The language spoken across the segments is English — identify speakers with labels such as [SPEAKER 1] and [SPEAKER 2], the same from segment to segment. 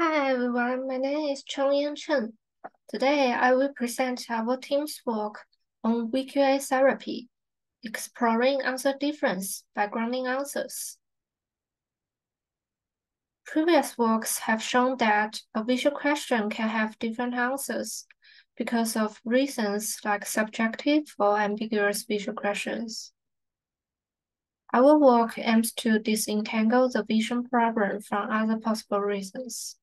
[SPEAKER 1] Hi everyone, my name is Chongyan Chen. Today I will present our team's work on VQA therapy, exploring answer difference by grounding answers. Previous works have shown that a visual question can have different answers because of reasons like subjective or ambiguous visual questions. Our work aims to disentangle the vision problem from other possible reasons.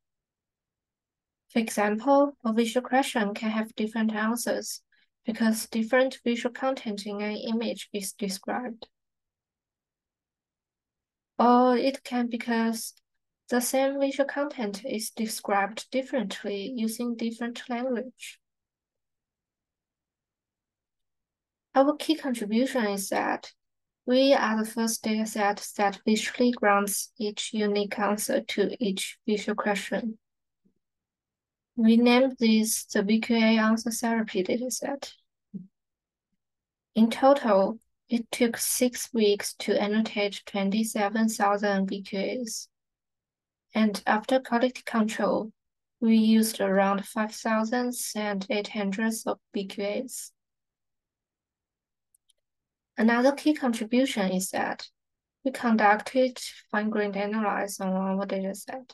[SPEAKER 1] For example, a visual question can have different answers because different visual content in an image is described. Or it can because the same visual content is described differently using different language. Our key contribution is that we are the first dataset that visually grounds each unique answer to each visual question. We named this the VQA answer therapy dataset. In total, it took 6 weeks to annotate 27,000 VQAs. And after quality control, we used around 5,800 of VQAs. Another key contribution is that we conducted fine-grained analysis on our dataset.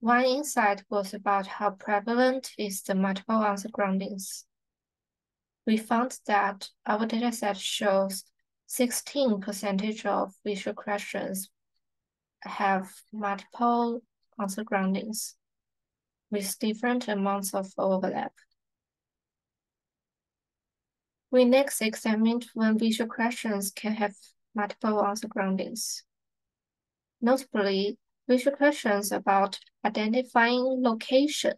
[SPEAKER 1] One insight was about how prevalent is the multiple answer groundings. We found that our dataset shows 16% of visual questions have multiple answer groundings with different amounts of overlap. We next examined when visual questions can have multiple answer groundings. Notably, visual questions about identifying location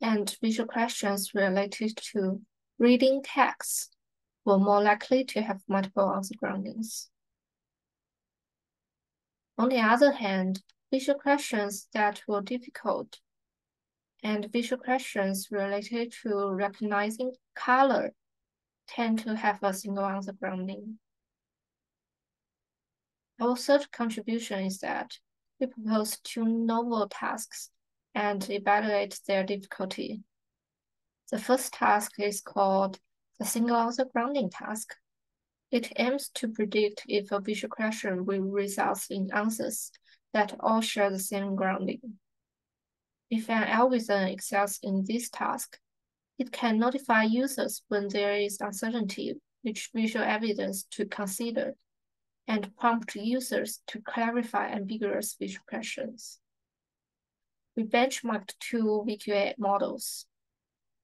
[SPEAKER 1] and visual questions related to reading text were more likely to have multiple answer groundings. On the other hand, visual questions that were difficult and visual questions related to recognizing color tend to have a single answer grounding. Our third contribution is that we propose 2 novel tasks and evaluate their difficulty. The first task is called the single answer grounding task. It aims to predict if a visual question will result in answers that all share the same grounding. If an algorithm excels in this task, it can notify users when there is uncertainty which visual evidence to consider and prompt users to clarify ambiguous visual questions. We benchmarked 2 VQA models.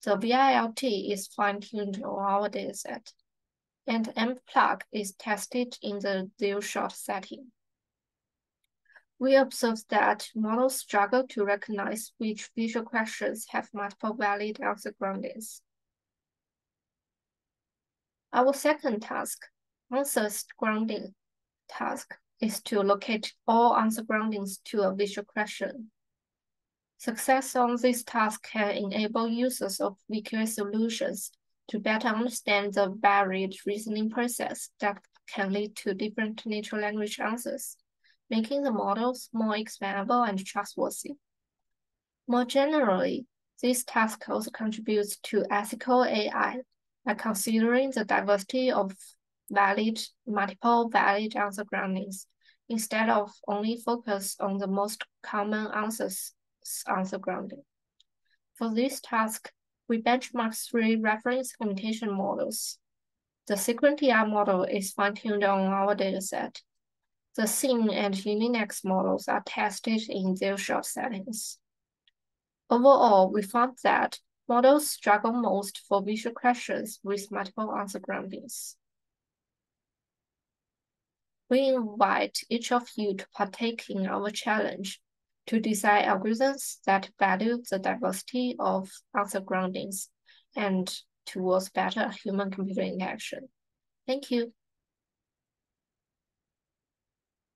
[SPEAKER 1] The VILT is fine-tuned on our dataset, and mPlug is tested in the zero-shot setting. We observed that models struggle to recognize which visual questions have multiple valid answer groundings. Our second task, answers grounding task, is to locate all answer groundings to a visual question. Success on this task can enable users of VQA solutions to better understand the varied reasoning process that can lead to different natural language answers, making the models more expandable and trustworthy. More generally, this task also contributes to ethical AI by considering the diversity of multiple valid answer groundings instead of only focus on the most common answer grounding. For this task, we benchmark 3 reference computation models. The SequentDR model is fine-tuned on our dataset. The SIM and Uninex models are tested in zero-shot settings. Overall, we found that models struggle most for visual questions with multiple answer groundings. We invite each of you to partake in our challenge to design algorithms that value the diversity of answer groundings and towards better human-computer interaction. Thank you.